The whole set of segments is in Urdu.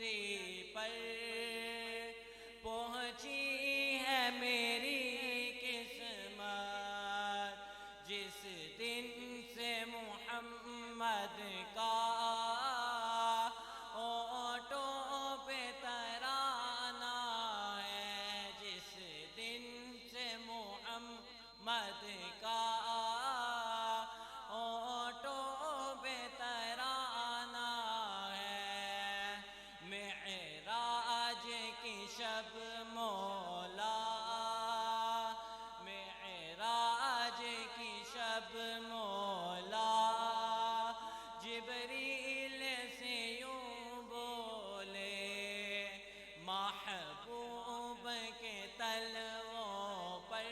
میری پر پہنچی ہے میری قسمت، جس دن سے محمد کا اونٹوں پہ ترانہ ہے، جس دن سے محمد کا اونٹوں پہ ترانہ ہے، معراج کی شب مولا، معراج کی شب مولا جبریل سے یوں بولے، محبوب کے تلووں پر،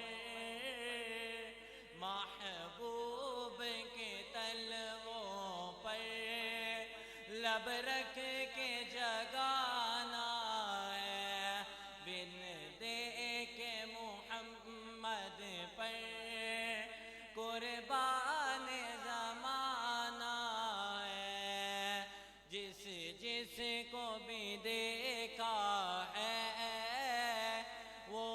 محبوب کے تلووں پر لب رکھ کے جگانا ہے، بن دے کے محمد پر قربان زمانہ ہے، جس جس کو بھی دیکھا ہے وہ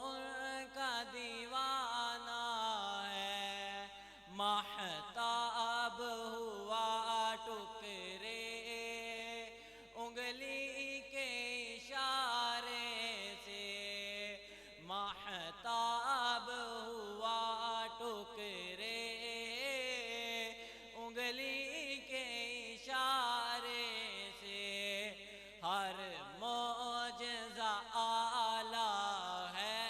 ان کا دیوانہ ہے، ماہتاب ہوا ٹکرے انگلی کے اشارے سے، ماہتاب ہوا ٹکرے انگلی کے اشارے سے، ہر معجزہ اعلیٰ ہے،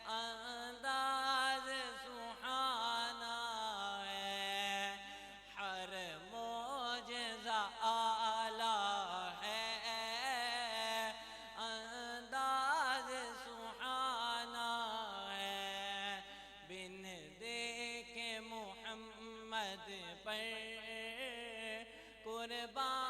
انداز سبحانہ ہے، ہر معجزہ اعلیٰ ہے، انداز سبحانہ ہے، بن دیکھے محمد پر قربان